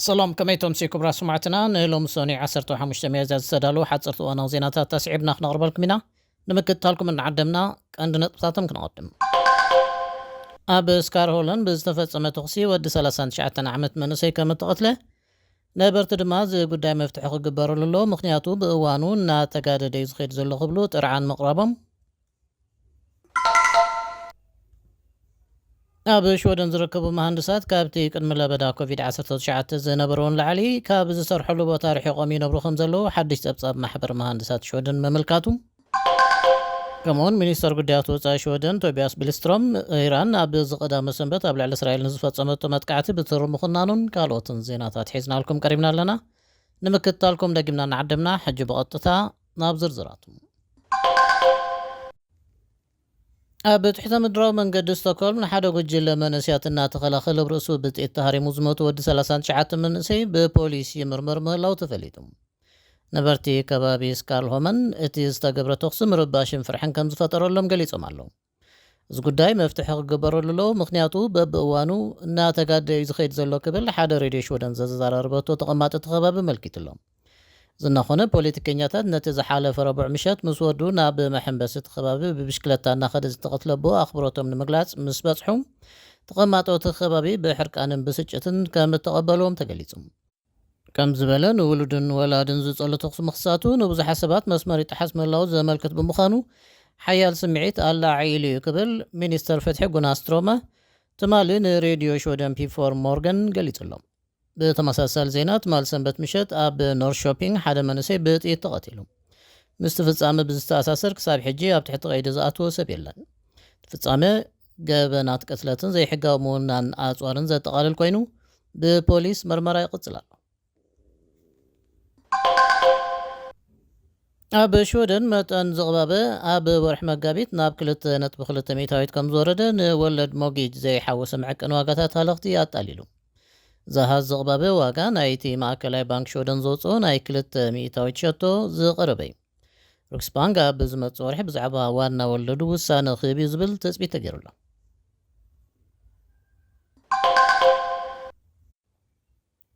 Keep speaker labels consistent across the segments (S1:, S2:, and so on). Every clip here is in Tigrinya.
S1: سلام كميتم سي كبرى سمعتنا نهلم سوني عسرتو حمشت ميزات سدالو حصرتو انا وزيناتات تسعبنا خنقربلكم هنا نمكتالكم ان عدمنا عندنا نقطاتم كنقدم اب سكار هولن بزتفصمه تقسي ود 39 عمت منسي كمتقتله نبرت دماز ጉዳይ መፍትሕ ክግበረሉ ምክንያቱ በእዋኑ እና ተጋደደ ይዝኸድ ዘሎ ክብሉ ጥርዓን መቅረቦም ኣብ ሾደን ዝርከቡ መሃንድሳት ካብቲ ቅድሚ ለበዳ ኮቪድ-19 ዝነበረውን ላዕሊ ካብ ዝሰርሐሉ ቦታ ርሒቆም ይነብሩ ከም ዘለዉ ሓድሽ ፀብጻብ ማሕበር መሃንድሳት ሾደን መምልካቱ كمون ሚኒስተር ጉዳያት ወፃኢ ሾደን ቶቢያስ ብልስትሮም ኢራን ኣብ ዝቀዳመ ሰንበት ኣብ ልዕሊ እስራኤል ንዝፈጸመቶ መጥቃዕቲ ብትር ምኽናኑን ካልኦትን ዜናታት ሒዝናልኩም ቀሪብና ኣለና ንምክትታልኩም ደግምና ንዓድምና ሕጂ ብቐጥታ ናብ ዝርዝራቱ ኣብ ትሕተ ምድራዊ መንገዲ ስቶክሆልም ንሓደ ጉጅለ መንእስያት እናተኸላኸለ ብርእሱ ብጥይት ተሃሪሙ ዝሞቱ ወዲ 39 መንእሰይ ብፖሊስ ይምርመር ምህላው ተፈሊጡ ነበርቲ ከባቢ ስካልሆመን እቲ ዝተገብረ ተኽሲ ምርባሽን ፍርሕን ከም ዝፈጠረሎም ገሊፆም ኣለዉ እዚ ጉዳይ መፍትሒ ክግበረሉ ምክንያቱ በብእዋኑ እናተጋደዩ ዝኸይድ ዘሎ ክብል ሓደ ሬድዮ ሾደን ዘዘራርበቶ ተቐማጢ ከባቢ መልኪትሎም ዝናኾነ ፖለቲከኛታት ነቲ ዝሓለፈ ረቡዕ ምሸት ምስ ወዱ ናብ መሐንበሲ ከባቢ ብብሽክለታ እናኸደ ዝተቐትለቦ ኣኽብሮቶም ንምግላጽ ምስ በጽሑ ተቐማጦት ከባቢ ብሕርቃንን ብስጭትን ከም ተቐበልዎም ተገሊጹ ከም ዝበለን ውሉድን ወላድን ዝጸሉ ተኽሲ ምኽሳቱ ንብዙሕ ሰባት መስመር ይጥሓስ ምህላው ዘመልክት ብምዃኑ ሓያል ስምዒት ኣላዒሉ ክብል ሚኒስተር ፍትሒ ጉናስትሮመ ትማሊ ንሬድዮ ሾደን ፒ4 ሞርጋን ገሊጹሎም ብተመሳሳሊ ዜና ትማሊ ሰንበት ምሸት ኣብ ኖርት ሾፒንግ ሓደ መንእሰይ ብጥይት ተቐቲሉ ምስቲ ፍጻመ ብዝተኣሳሰር ክሳብ ሕጂ ኣብ ትሕቲ ቀይዲ ዝኣተወ ሰብ የለን ፍጻመ ገበናት ቅትለትን ዘይሕጋዊ ምውናን ኣፅዋርን ዘጠቓልል ኮይኑ ብፖሊስ ምርመራ ይቕጽል ኣሎ ኣብ ሾደን መጠን ዝቕባበ ኣብ ወርሒ መጋቢት ናብ 2.2 ሚታዊት ከም ዝወረደ ንወለድ ሞጊጅ ዘይሓወሰ መዐቀን ዋጋታት ሃለኽቲ ኣጣሊሉ ዝሃዝ ዝቕባበ ዋጋ ናይቲ ማእከላይ ባንክ ሾደን ዘውፅኦ ናይ 2 ሚታዊት ሸቶ ዝቐረበ እዩ ሩክስ ባንክ ኣብ ዝመጽእ ወርሒ ብዛዕባ ዋና ወለዱ ውሳነ ክህብ ዝብል ተፅቢት ተገይሩሎ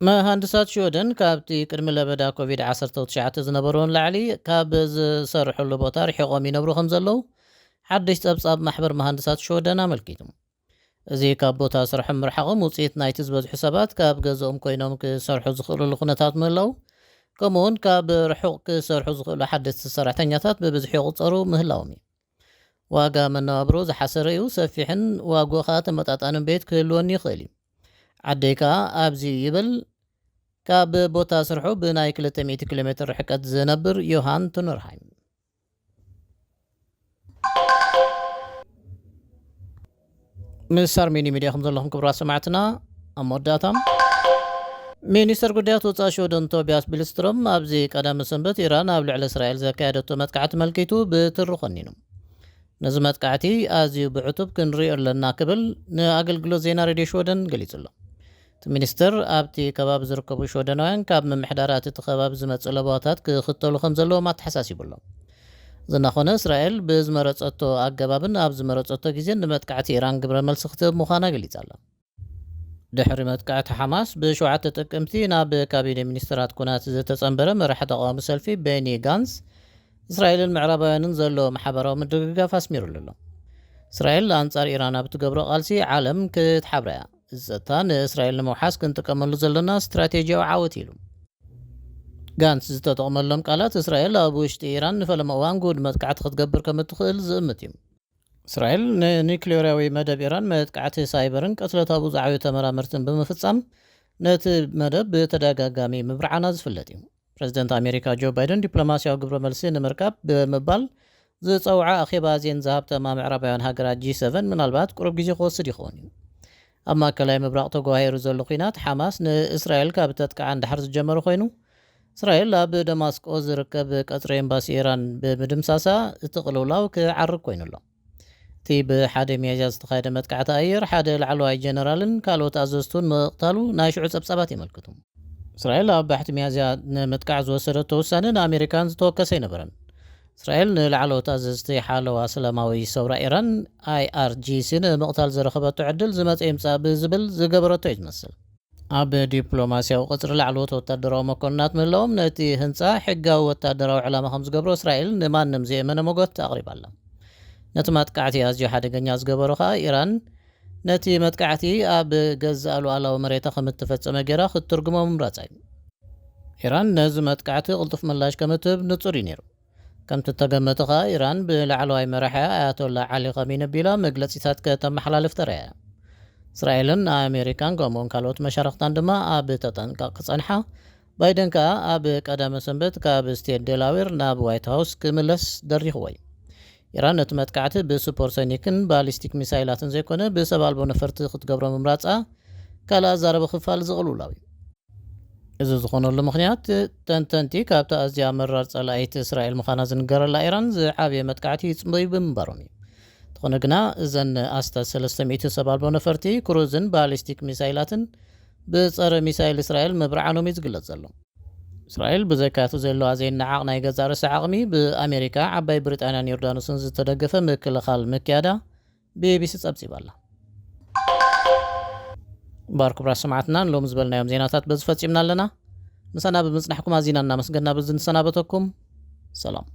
S1: መሃንድሳት ሾደን ካብቲ ቅድሚ ለበዳ ኮቪድ-19 ዝነበረውን ላዕሊ ካብ ዝሰርሕሉ ቦታ ርሒቆም ይነብሩ ከም ዘለዉ ሓድሽ ፀብጻብ ማሕበር መሃንድሳት ሾደን ኣመልኪቱ እዚ ካብ ቦታ ስርሖም ምርሓቆም ውፅኢት ናይቲ ዝበዝሑ ሰባት ካብ ገዝኦም ኮይኖም ክሰርሑ ዝኽእሉሉ ኩነታት ምህላው ከምኡውን ካብ ርሑቕ ክሰርሑ ዝኽእሉ ሓደስቲ ሰራሕተኛታት ብብዝሒ ይቑፀሩ ምህላዎም እዩ ዋጋ መነባብሮ ዝሓሰረ እዩ ሰፊሕን ዋግኡ ከዓ ተመጣጣንን ቤት ክህልወኒ ይኽእል እዩ ዓደይ ከዓ ኣብዚ ይብል ካብ ቦታ ስርሑ ብናይ 200 ኪሎ ሜትር ርሕቀት ዝነብር ዮሃን ቱነርሃይም ምስ ኣርሜኒ ሚድያ ከም ዘለኹም ክብራት ሰማዕትና ኣብ መወዳእታ ሚኒስተር ጉዳያት ወፃኢ ሾደን ቶቢያስ ብልስትሮም ኣብዚ ቀዳሚ ሰንበት ኢራን ኣብ ልዕሊ እስራኤል ዘካየደቶ መጥቃዕቲ መልኪቱ ብትሪ ኾኒኑ ነዚ መጥቃዕቲ ኣዝዩ ብዕቱብ ክንሪኦ ኣለና ክብል ንኣገልግሎት ዜና ሬድዮ ሾደን ገሊጹ ኣሎ እቲ ሚኒስተር ኣብቲ ከባቢ ዝርከቡ ሾደናውያን ካብ ምምሕዳራት እቲ ከባቢ ዝመፅእ ለባታት ክኽተሉ ከም ዘለዎም ኣተሓሳሲቡሎም ዝናኾነ እስራኤል ብዝመረፀቶ ኣገባብን ኣብ ዝመረፀቶ ግዜ ንመጥቃዕቲ ኢራን ግብረ መልሲ ክትህብ ምዃና ገሊጻ ኣላ ድሕሪ መጥቃዕቲ ሓማስ ብ7 ጥቅምቲ ናብ ካቢነ ሚኒስትራት ኩናት ዝተጸንበረ መራሒ ተቃዋሚ ሰልፊ ቤኒ ጋንስ እስራኤልን ምዕራባውያንን ዘለዎ ማሕበራዊ ምድግጋፍ ኣስሚሩሉ ኣሎ እስራኤል ኣንጻር ኢራን ኣብ ትገብሮ ቃልሲ ዓለም ክትሓብራ እያ እዘታ ንእስራኤል ንምውሓስ ክንጥቀመሉ ዘለና ስትራቴጂያዊ ዓወት ኢሉ ጋንስ ዝተጠቕመሎም ቃላት እስራኤል ኣብ ውሽጢ ኢራን ንፈለመ እዋን ጉድ መጥቃዕቲ ክትገብር ከም እትኽእል ዝእምት እዩ እስራኤል ንኒክሌራዊ መደብ ኢራን መጥቃዕቲ ሳይበርን ቅትለታዊ ዝዓበዩ ተመራመርትን ብምፍጻም ነቲ መደብ ብተደጋጋሚ ምብርዓና ዝፍለጥ እዩ ፕሬዚደንት ኣሜሪካ ጆ ባይደን ዲፕሎማስያዊ ግብረ መልሲ ንምርካብ ብምባል ዝፀውዓ ኣኼባ ዜን ዝሃብተማ ምዕራባውያን ሃገራት G7 ምናልባት ቁሩብ ግዜ ክወስድ ይኸውን እዩ ኣብ ማእከላይ ምብራቕ ተጓሂሩ ዘሎ ኩናት ሓማስ ንእስራኤል ካብ ተጥቃዓ እንዳሕር ዝጀመረ ኮይኑ እስራኤል ኣብ ደማስቆ ዝርከብ ቀጽሪ ኤምባሲ ኢራን ብምድምሳሳ እቲ ቅልውላው ክዓርግ ኮይኑ ኣሎ እቲ ብሓደ ሚያዝያ ዝተኻየደ መጥቃዕቲ ኣየር ሓደ ላዕለዋይ ጀነራልን ካልኦት ኣዘዝቱን ምቕታሉ ናይ ሽዑ ፀብጻባት የመልክቱ እስራኤል ኣብ ባሕቲ ሚያዝያ ንምጥቃዕ ዝወሰደቶ ውሳነ ንኣሜሪካን ዝተወከሰ ኣይነበረን እስራኤል ንላዕለዎት ኣዘዝቲ ሓለዋ ሰላማዊ ሰውራ ኢራን IRGC ንምቕታል ዝረኸበቶ ዕድል ዝመፀ ይምፃእ ብዝብል ዝገበረቶ እዩ ዝመስል ኣብ ዲፕሎማስያዊ ቅፅሪ ላዕለዎት ወታደራዊ መኮንናት ምህላዎም ነቲ ህንፃ ሕጋዊ ወታደራዊ ዕላማ ከም ዝገብሮ እስራኤል ንማንም ዘየመነ ሞጎት ኣቕሪባላ። ነቲ መጥቃዕቲ ኣዝዩ ሓደገኛ ዝገበሮ ከዓ ኢራን ነቲ መጥቃዕቲ ኣብ ገዛእ ሉዓላዊ መሬታ ከም እትፈፀመ ጌራ ክትትርጉሞ ምምራፃ እዩ። ኢራን ነዚ መጥቃዕቲ ቅልጡፍ ምላሽ ከም እትህብ ንጹር እዩ ነይሩ። ከምቲ ተገመተ ከዓ ኢራን ብላዕለዋይ መራሕያ ኣያቶላ ዓሊ ኸሜኒ ኣቢላ መግለፂታት ከተመሓላልፍ ተረኣያ። እስራኤልን ኣሜሪካን ከምኡውን ካልኦት መሻርክታን ድማ ኣብ ተጠንቀቕ ክጸንሓ፣ ባይደን ከዓ ኣብ ቀዳመ ሰንበት ካብ ስቴት ዴላዌር ናብ ዋይት ሃውስ ክምለስ ደሪኽዎ እዩ። ኢራን ነቲ መጥቃዕቲ ብሱፐርሶኒክን ባሊስቲክ ሚሳይላትን ዘይኮነ ብሰብ ኣልቦ ነፈርቲ ክትገብሮ ምምራፃ ካልእ ኣዛረበ ክፋል ዝቕልውላው እዩ። እዚ ዝኾነሉ ምክንያት ተንተንቲ ካብቲ ኣዝያ መራር ጸላኢት እስራኤል ምዃና ዝንገረላ ኢራን ዝዓበየ መጥቃዕቲ ይጽምበዩ ብምንባሮም እዩ። ዝኾነ ግና እዘን ኣስታት 300 ሰብ ኣልቦ ነፈርቲ ክሩዝን ባሊስቲክ ሚሳይላትን ብጸረ ሚሳይል እስራኤል ምብርዓኖም እዩ ዝግለጽ ዘሎ። እስራኤል ብዘይካቱ ዘለዋ ዘይነዓቕ ናይ ገዛ ርእሲ ዓቕሚ ብኣሜሪካ ዓባይ ብሪጣንያን ዮርዳኖስን ዝተደገፈ ምክልኻል ምክያዳ ቢቢሲ ጸብጺባላ። ባር ክቡራት ሰማዕትና ሎም ዝበልናዮም ዜናታት በዚ ፈጺምና ኣለና። ምሳና ብምጽናሕኩም ኣዚና እናመስገና በዚ ንሰናበተኩም ሰላም።